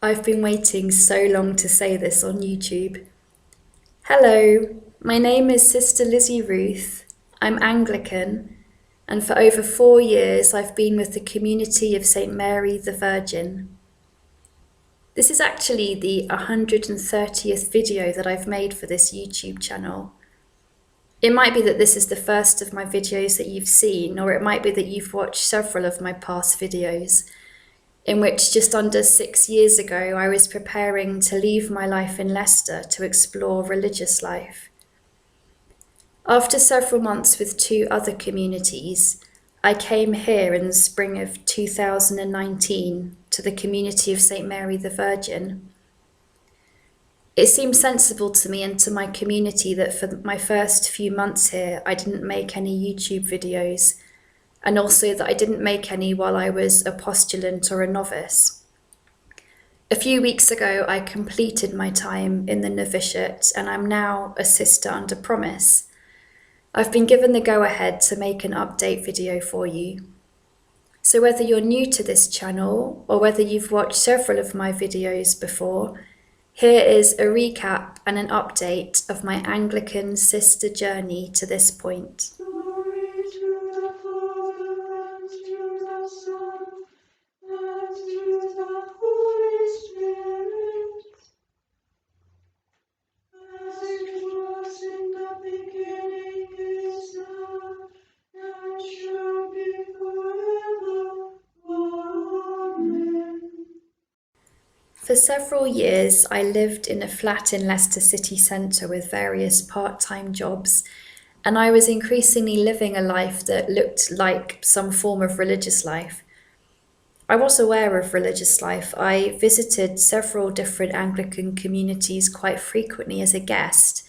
I've been waiting so long to say this on YouTube. Hello, my name is Sister Lizzie Ruth. I'm Anglican, and for over 4 years I've been with the community of St. Mary the Virgin. This is actually the 130th video that I've made for this YouTube channel. It might be that this is the first of my videos that you've seen, or it might be that you've watched several of my past videos, in which just under 6 years ago I was preparing to leave my life in Leicester to explore religious life. After several months with 2 other communities, I came here in the spring of 2019 to the community of St. Mary the Virgin. It seemed sensible to me and to my community that for my first few months here I didn't make any YouTube videos, and also that I didn't make any while I was a postulant or a novice. A few weeks ago I completed my time in the novitiate and I'm now a sister under promise. I've been given the go-ahead to make an update video for you. So whether you're new to this channel or whether you've watched several of my videos before, here is a recap and an update of my Anglican sister journey to this point. Glory to the Father, and to the Son, and to the Holy Spirit, as it was in the beginning, is now, and shall be forever. Amen. For several years, I lived in a flat in Leicester city centre with various part-time jobs, and I was increasingly living a life that looked like some form of religious life. I was aware of religious life. I visited several different Anglican communities quite frequently as a guest.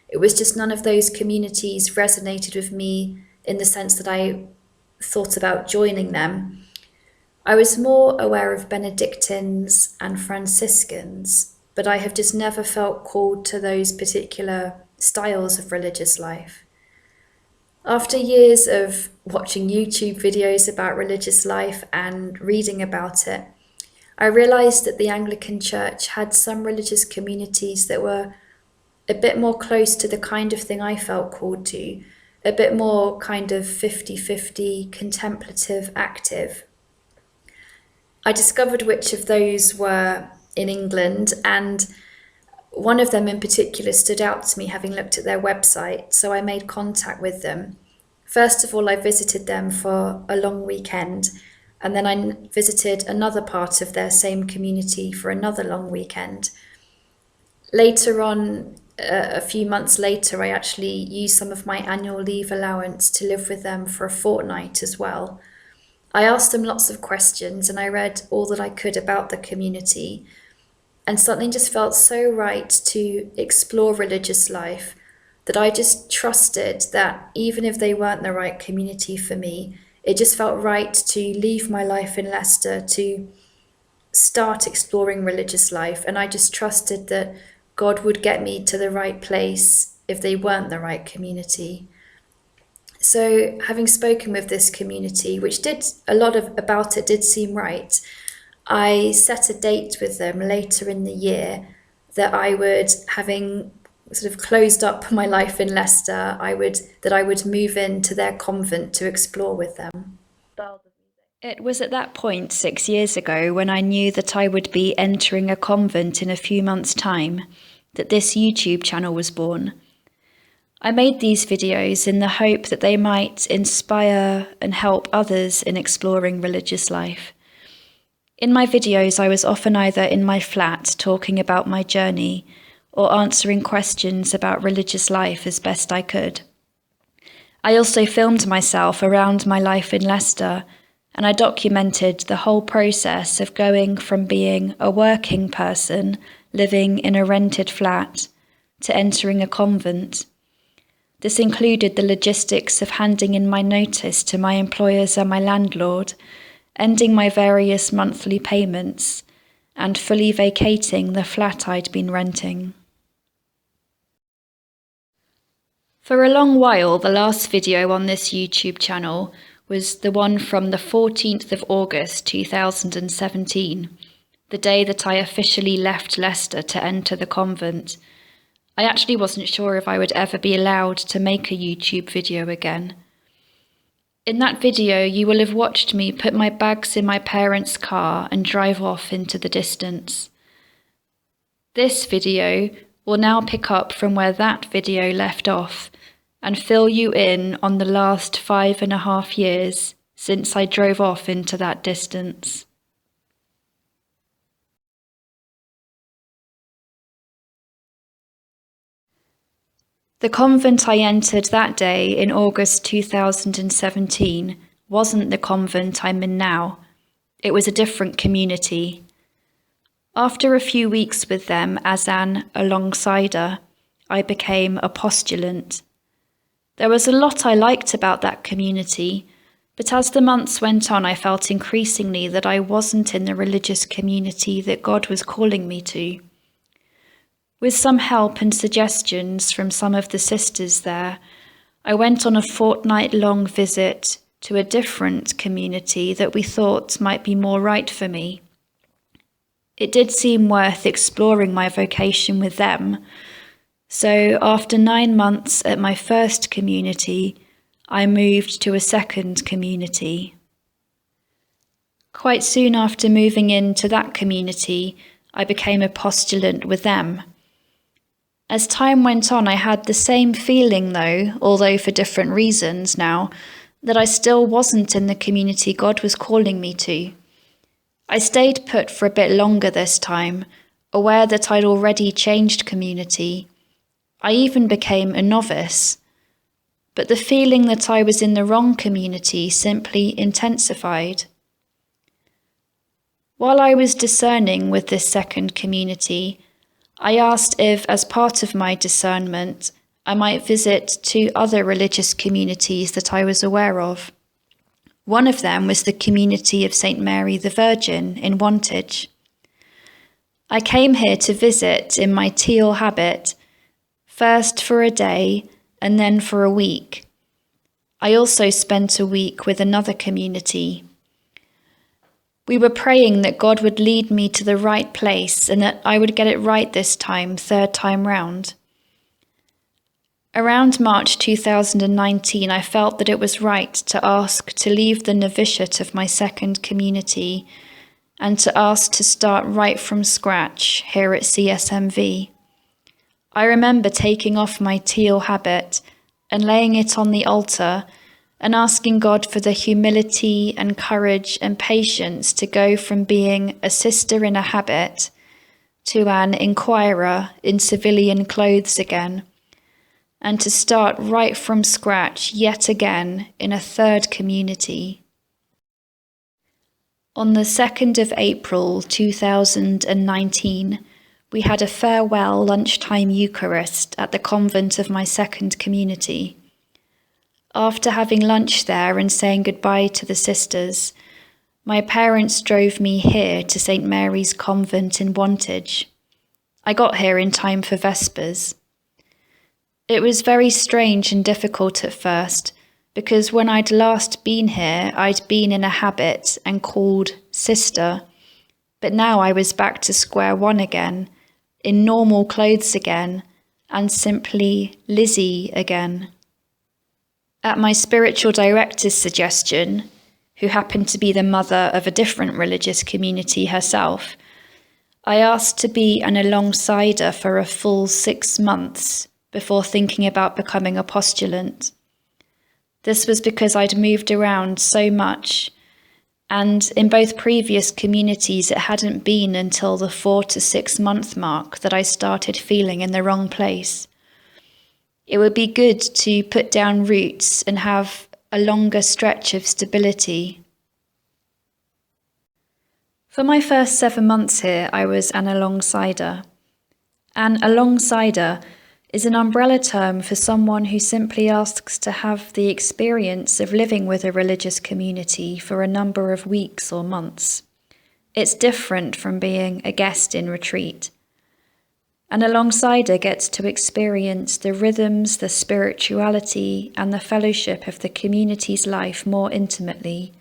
It was just none of those communities resonated with me in the sense that I thought about joining them. I was more aware of Benedictines and Franciscans, but I have just never felt called to those particular styles of religious life. After years of watching YouTube videos about religious life and reading about it, I realised that the Anglican Church had some religious communities that were a bit more close to the kind of thing I felt called to, a bit more kind of 50-50 contemplative active. I discovered which of those were in England, and one of them in particular stood out to me having looked at their website, so I made contact with them. First of all, I visited them for a long weekend, and then I visited another part of their same community for another long weekend. Later on, a few months later, I actually used some of my annual leave allowance to live with them for a fortnight as well. I asked them lots of questions and I read all that I could about the community, and something just felt so right to explore religious life that I just trusted that even if they weren't the right community for me, it just felt right to leave my life in Leicester to start exploring religious life, and I just trusted that God would get me to the right place if they weren't the right community. So having spoken with this community, which did a lot of about it did seem right, I set a date with them later in the year that I would, having sort of closed up my life in Leicester, I would move into their convent to explore with them. It was at that point 6 years ago, when I knew that I would be entering a convent in a few months' time, that this YouTube channel was born. I made these videos in the hope that they might inspire and help others in exploring religious life. In my videos, I was often either in my flat talking about my journey or answering questions about religious life as best I could. I also filmed myself around my life in Leicester, and I documented the whole process of going from being a working person living in a rented flat to entering a convent. This included the logistics of handing in my notice to my employers and my landlord, ending my various monthly payments, and fully vacating the flat I'd been renting. For a long while, the last video on this YouTube channel was the one from the 14th of August 2017, the day that I officially left Leicester to enter the convent. I actually wasn't sure if I would ever be allowed to make a YouTube video again. In that video, you will have watched me put my bags in my parents' car and drive off into the distance. This video will now pick up from where that video left off and fill you in on the last 5.5 years since I drove off into that distance. The convent I entered that day in August 2017 wasn't the convent I'm in now. It was a different community. After a few weeks with them as an alongsider, I became a postulant. There was a lot I liked about that community, but as the months went on, I felt increasingly that I wasn't in the religious community that God was calling me to. With some help and suggestions from some of the sisters there, I went on a fortnight-long visit to a different community that we thought might be more right for me. It did seem worth exploring my vocation with them, so after 9 months at my first community, I moved to a second community. Quite soon after moving into that community, I became a postulant with them. As time went on, I had the same feeling though, although for different reasons now, that I still wasn't in the community God was calling me to. I stayed put for a bit longer this time, aware that I'd already changed community. I even became a novice. But the feeling that I was in the wrong community simply intensified. While I was discerning with this second community, I asked if, as part of my discernment, I might visit 2 other religious communities that I was aware of. One of them was the community of St. Mary the Virgin in Wantage. I came here to visit in my teal habit, first for a day and then for a week. I also spent a week with another community. We were praying that God would lead me to the right place and that I would get it right this time, 3rd time round. Around March 2019, I felt that it was right to ask to leave the novitiate of my second community and to ask to start right from scratch here at CSMV. I remember taking off my teal habit and laying it on the altar and asking God for the humility and courage and patience to go from being a sister in a habit to an inquirer in civilian clothes again, and to start right from scratch yet again in a 3rd community. On the 2nd of April 2019, we had a farewell lunchtime Eucharist at the convent of my second community. After having lunch there and saying goodbye to the sisters, my parents drove me here to St. Mary's Convent in Wantage. I got here in time for Vespers. It was very strange and difficult at first, because when I'd last been here, I'd been in a habit and called sister, but now I was back to square one again, in normal clothes again, and simply Lizzie again. At my spiritual director's suggestion, who happened to be the mother of a different religious community herself, I asked to be an alongsider for a full 6 months before thinking about becoming a postulant. This was because I'd moved around so much, and in both previous communities it hadn't been until the 4 to 6 month mark that I started feeling in the wrong place. It would be good to put down roots and have a longer stretch of stability. For my first 7 months here, I was an alongsider. An alongsider is an umbrella term for someone who simply asks to have the experience of living with a religious community for a number of weeks or months. It's different from being a guest in retreat. An alongsider gets to experience the rhythms, the spirituality, and the fellowship of the community's life more intimately.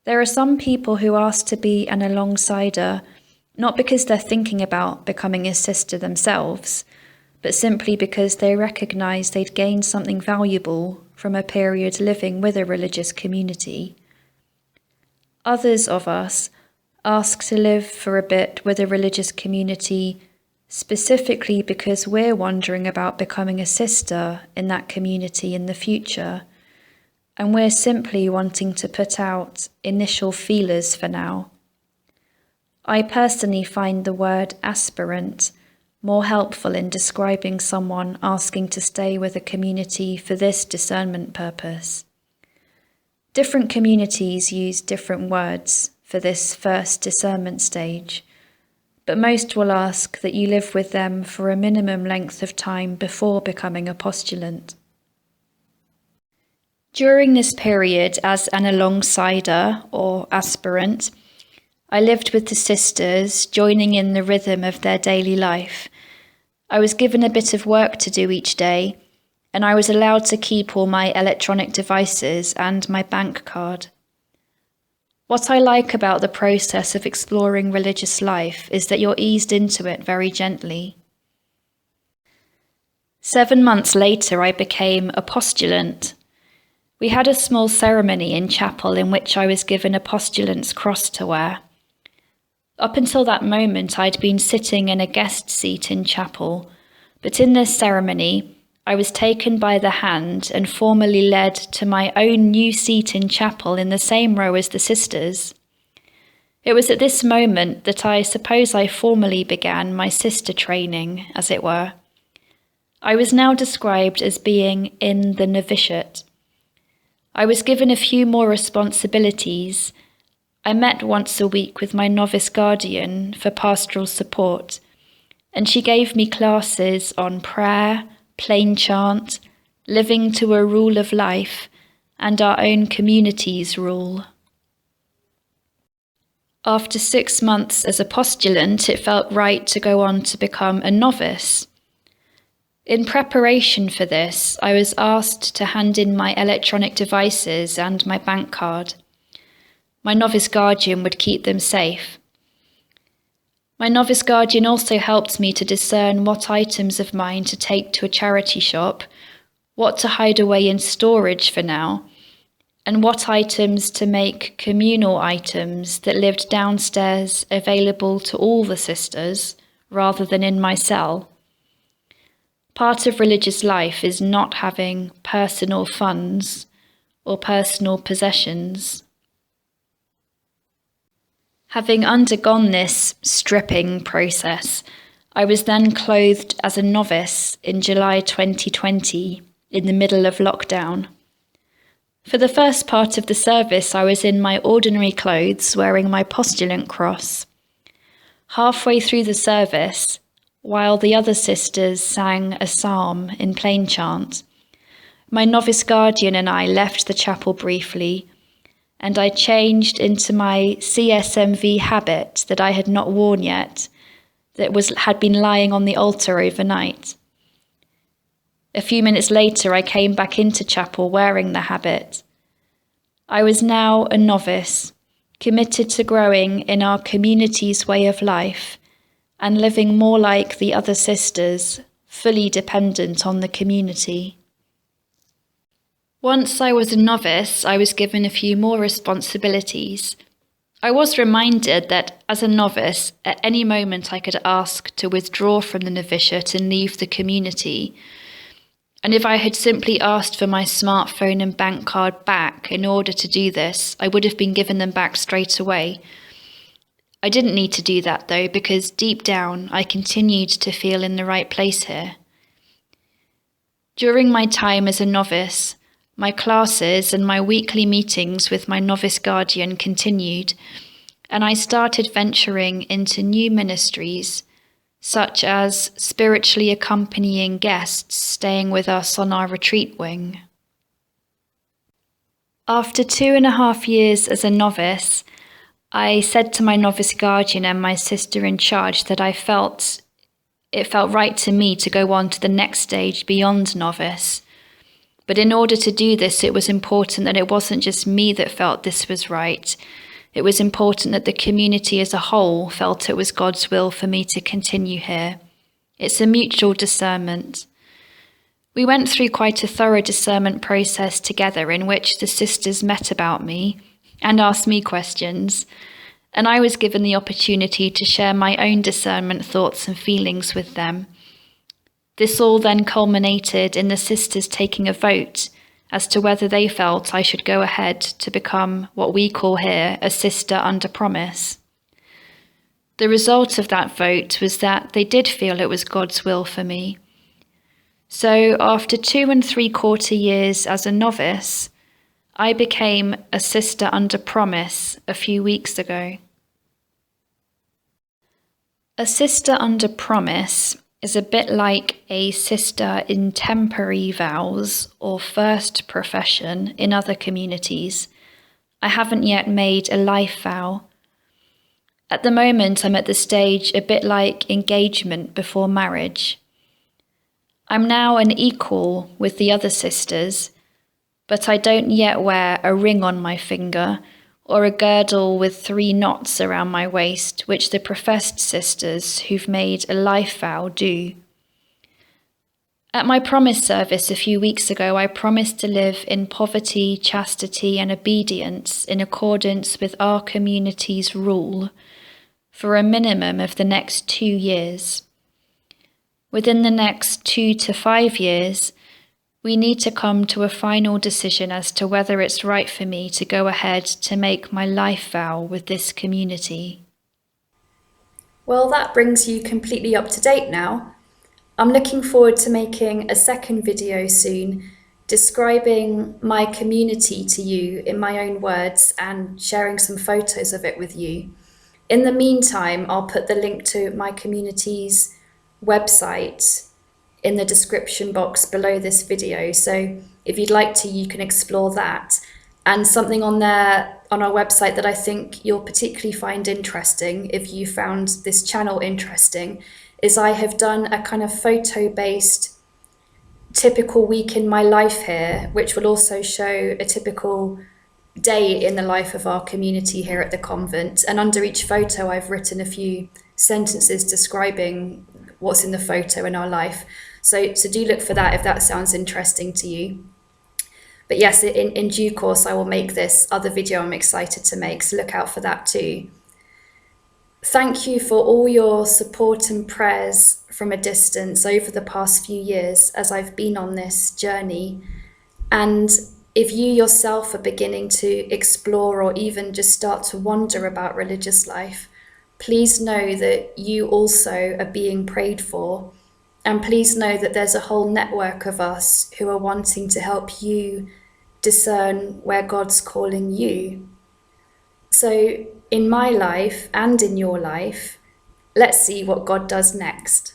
There are some people who ask to be an alongside-er, not because they're thinking about becoming a sister themselves, but simply because they recognise they'd gained something valuable from a period living with a religious community. Others of us ask to live for a bit with a religious community specifically because we're wondering about becoming a sister in that community in the future, and we're simply wanting to put out initial feelers for now. I personally find the word aspirant more helpful in describing someone asking to stay with a community for this discernment purpose. Different communities use different words for this first discernment stage, but most will ask that you live with them for a minimum length of time before becoming a postulant. During this period as an alongside-er or aspirant, I lived with the sisters, joining in the rhythm of their daily life. I was given a bit of work to do each day, and I was allowed to keep all my electronic devices and my bank card. What I like about the process of exploring religious life is that you're eased into it very gently. 7 months later, I became a postulant. We had a small ceremony in chapel in which I was given a postulant's cross to wear. Up until that moment, I'd been sitting in a guest seat in chapel, but in this ceremony, I was taken by the hand and formally led to my own new seat in chapel in the same row as the sisters. It was at this moment that I suppose I formally began my sister training, as it were. I was now described as being in the novitiate. I was given a few more responsibilities. I met once a week with my novice guardian for pastoral support, and she gave me classes on prayer, plain chant, living to a rule of life, and our own community's rule. After 6 months as a postulant, it felt right to go on to become a novice. In preparation for this, I was asked to hand in my electronic devices and my bank card. My novice guardian would keep them safe. My novice guardian also helped me to discern what items of mine to take to a charity shop, what to hide away in storage for now, and what items to make communal items that lived downstairs available to all the sisters rather than in my cell. Part of religious life is not having personal funds or personal possessions. Having undergone this stripping process, I was then clothed as a novice in July 2020, in the middle of lockdown. For the first part of the service, I was in my ordinary clothes, wearing my postulant cross. Halfway through the service, while the other sisters sang a psalm in plain chant, my novice guardian and I left the chapel briefly, and I changed into my CSMV habit that I had not worn yet, that had been lying on the altar overnight. A few minutes later, I came back into chapel wearing the habit. I was now a novice, committed to growing in our community's way of life and living more like the other sisters, fully dependent on the community. Once I was a novice, I was given a few more responsibilities. I was reminded that as a novice, at any moment I could ask to withdraw from the novitiate and leave the community. And if I had simply asked for my smartphone and bank card back in order to do this, I would have been given them back straight away. I didn't need to do that though, because deep down I continued to feel in the right place here. During my time as a novice, my classes and my weekly meetings with my novice guardian continued, and I started venturing into new ministries, such as spiritually accompanying guests staying with us on our retreat wing. After 2.5 years as a novice, I said to my novice guardian and my sister in charge that it felt right to me to go on to the next stage beyond novice. But in order to do this, it was important that it wasn't just me that felt this was right. It was important that the community as a whole felt it was God's will for me to continue here. It's a mutual discernment. We went through quite a thorough discernment process together in which the sisters met about me and asked me questions, and I was given the opportunity to share my own discernment thoughts and feelings with them. This all then culminated in the sisters taking a vote as to whether they felt I should go ahead to become what we call here a sister under promise. The result of that vote was that they did feel it was God's will for me. So after 2 3/4 years as a novice, I became a sister under promise a few weeks ago. A sister under promise is a bit like a sister in temporary vows or first profession in other communities. I haven't yet made a life vow. At the moment, I'm at the stage a bit like engagement before marriage. I'm now an equal with the other sisters, but I don't yet wear a ring on my finger or a girdle with 3 knots around my waist, which the professed sisters who've made a life vow do. At my promise service a few weeks ago, I promised to live in poverty, chastity, and obedience in accordance with our community's rule for a minimum of the next 2 years. Within the next 2 to 5 years, we need to come to a final decision as to whether it's right for me to go ahead to make my life vow with this community. Well, that brings you completely up to date now. I'm looking forward to making a second video soon, describing my community to you in my own words and sharing some photos of it with you. In the meantime, I'll put the link to my community's website in the description box below this video. So if you'd like to, you can explore that. And something on there on our website that I think you'll particularly find interesting, if you found this channel interesting, is I have done a kind of photo-based typical week in my life here, which will also show a typical day in the life of our community here at the convent. And under each photo, I've written a few sentences describing what's in the photo in our life. So do look for that if that sounds interesting to you. But yes, in due course, I will make this other video I'm excited to make, so look out for that too. Thank you for all your support and prayers from a distance over the past few years as I've been on this journey. And if you yourself are beginning to explore or even just start to wonder about religious life, please know that you also are being prayed for. And please know that there's a whole network of us who are wanting to help you discern where God's calling you. So in my life and in your life, let's see what God does next.